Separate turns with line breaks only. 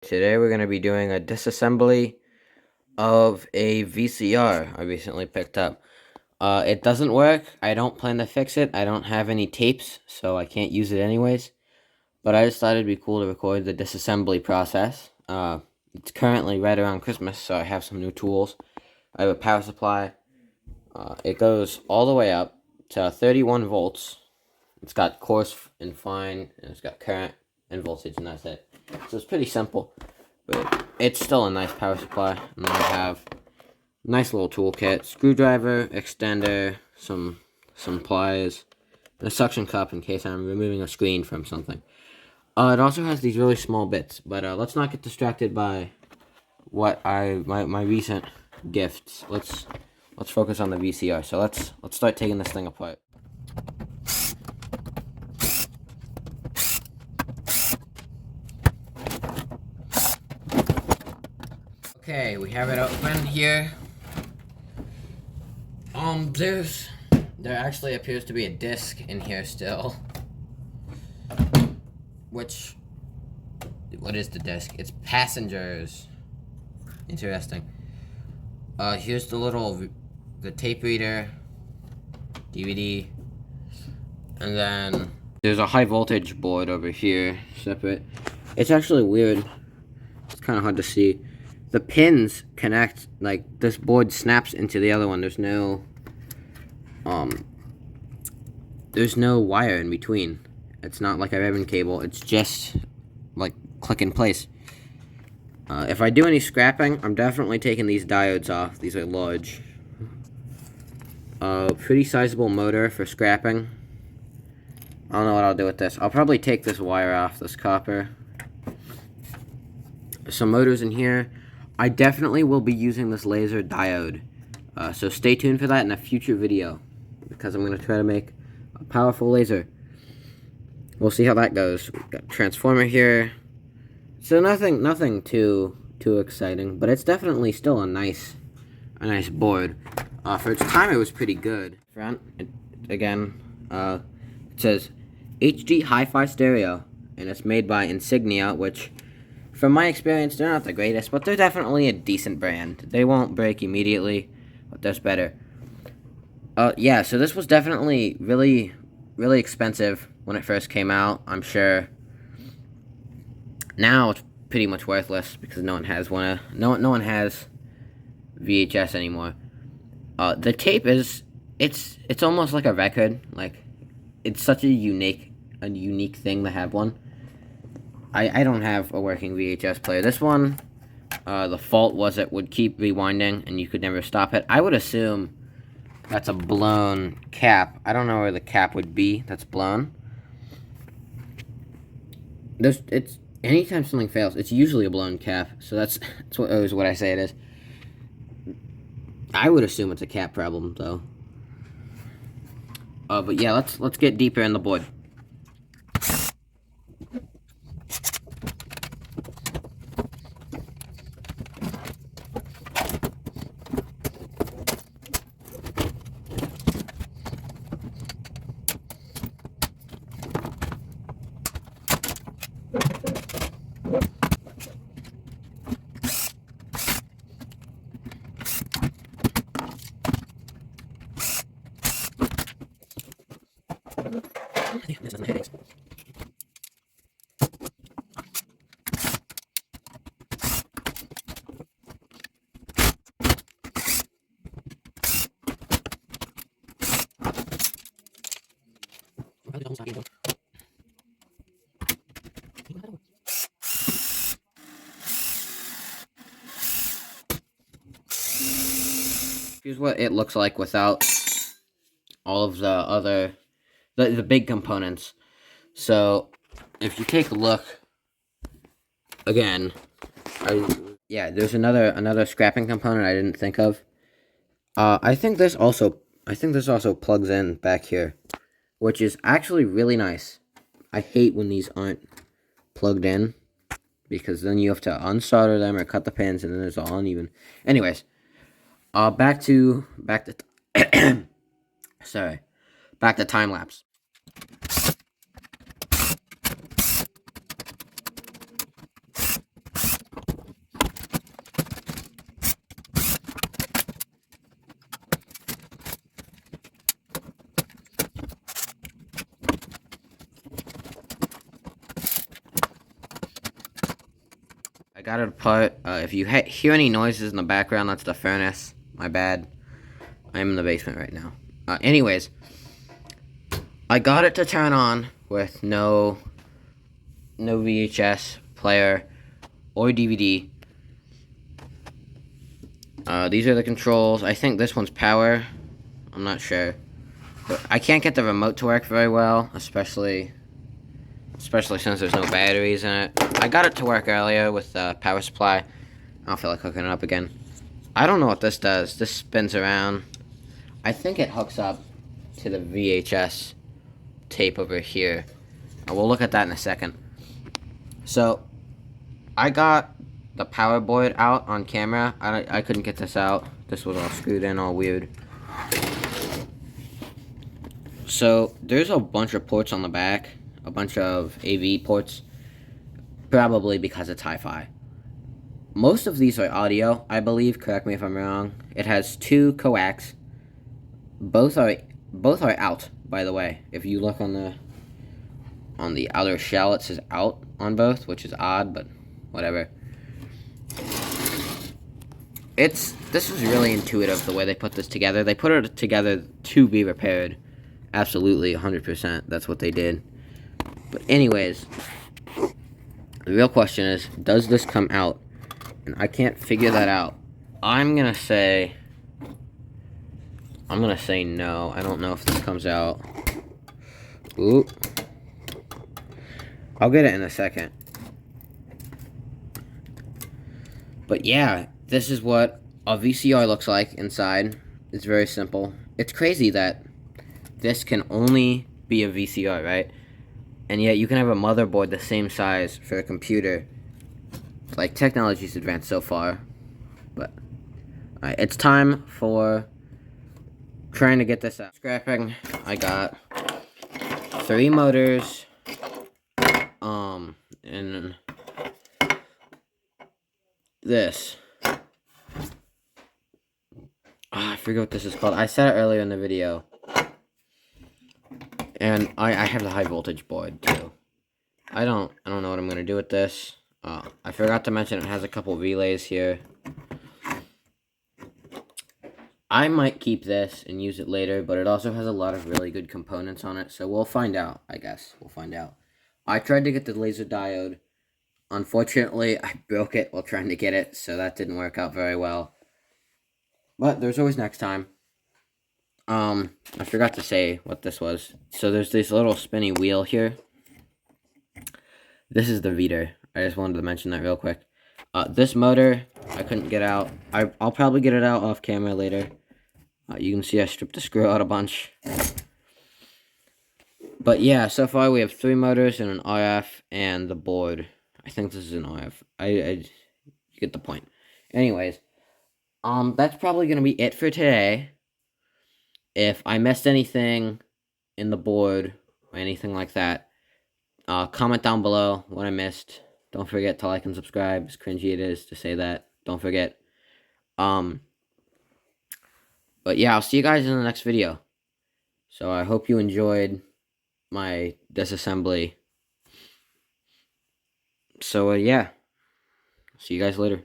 Today we're going to be doing a disassembly of a VCR I recently picked up. It doesn't work. I don't plan to fix it. I don't have any tapes, so I can't use it anyways. But I just thought it'd be cool to record the disassembly process. It's currently right around Christmas, so I have some new tools. I have a power supply. It goes all the way up to 31 volts. It's got coarse and fine, and it's got current and voltage, and that's it. So it's pretty simple, but it's still a nice power supply. And then I have a nice little toolkit: screwdriver, extender, some pliers, and a suction cup in case I'm removing a screen from something. It also has these really small bits, but let's not get distracted by what my recent gifts. Let's focus on the VCR. So let's start taking this thing apart. Okay, we have it open here. There actually appears to be a disc in here still. What is the disc? It's passengers. Interesting. Here's the tape reader, DVD, and then there's a high voltage board over here, separate. It's actually weird. It's kind of hard to see. The pins connect, like, this board snaps into the other one. There's no wire in between. It's not like a ribbon cable. It's just, like, click in place. If I do any scrapping, I'm definitely taking these diodes off. These are large. Pretty sizable motor for scrapping. I don't know what I'll do with this. I'll probably take this wire off, this copper. Some motors in here. I definitely will be using this laser diode, so stay tuned for that in a future video, because I'm going to try to make a powerful laser. We'll see how that goes. We've got a transformer here, so nothing too exciting, but it's definitely still a nice board. For its time, it was pretty good. Front, it says HD Hi-Fi Stereo, and it's made by Insignia, which, from my experience, they're not the greatest, but they're definitely a decent brand. They won't break immediately, but that's better. Yeah, so this was definitely really, really expensive when it first came out, I'm sure. Now it's pretty much worthless because no one has no one has VHS anymore. The tape it's almost like a record. Like, it's such a unique thing to have one. I don't have a working VHS player. This one, the fault was it would keep rewinding and you could never stop it. I would assume that's a blown cap. I don't know where the cap would be that's blown. It's anytime something fails, it's usually a blown cap. So that's what I say it is. I would assume it's a cap problem though. But yeah, let's get deeper in the board. This doesn't headaches. Here's what it looks like without all of the big components. So if you take a look again, there's another scrapping component I didn't think of. I think this also plugs in back here, which is actually really nice. I hate when these aren't plugged in, because then you have to unsolder them or cut the pins, and then it's all uneven. Anyways, back to sorry, back to time lapse. I got it apart. If you hear any noises in the background, that's the furnace. My bad. I'm in the basement right now. Anyways, I got it to turn on with no VHS player or DVD. These are the controls. I think this one's power. I'm not sure. But I can't get the remote to work very well, especially since there's no batteries in it. I got it to work earlier with the power supply. I don't feel like hooking it up again. I don't know what this does. This spins around. I think it hooks up to the VHS tape over here. We'll look at that in a second. So, I got the power board out on camera. I couldn't get this out. This was all screwed in, all weird. So, there's a bunch of ports on the back. A bunch of AV ports. Probably because it's hi-fi. Most of these are audio, I believe. Correct me if I'm wrong. It has 2 coax. Both are out, by the way. If you look on the outer shell, it says out on both, which is odd, but whatever. This was really intuitive the way they put this together. They put it together to be repaired. Absolutely, 100%. That's what they did. But anyways, the real question is, does this come out? And I can't figure that out. I'm gonna say no. I don't know if this comes out. Ooh. I'll get it in a second. But yeah, this is what a VCR looks like inside. It's very simple. It's crazy that this can only be a VCR, right? And yet you can have a motherboard the same size for a computer. Like, technology's advanced so far. But alright, it's time for trying to get this out. Scrapping. I got 3 motors. And this. I forget what this is called. I said it earlier in the video. And I have the high voltage board too. I don't know what I'm gonna do with this. I forgot to mention it has a couple relays here. I might keep this and use it later, but it also has a lot of really good components on it, so we'll find out, I guess. We'll find out. I tried to get the laser diode. Unfortunately, I broke it while trying to get it, so that didn't work out very well. But there's always next time. I forgot to say what this was. So there's this little spinny wheel here. This is the reader. I just wanted to mention that real quick. This motor, I couldn't get out. I'll probably get it out off camera later. You can see I stripped the screw out a bunch. But yeah, so far we have 3 motors and an RF and the board. I think this is an RF. You get the point. Anyways, that's probably gonna be it for today. If I missed anything in the board or anything like that, comment down below what I missed. Don't forget to like and subscribe, as cringy it is to say that. Don't forget. But yeah, I'll see you guys in the next video. So I hope you enjoyed my disassembly. So yeah, see you guys later.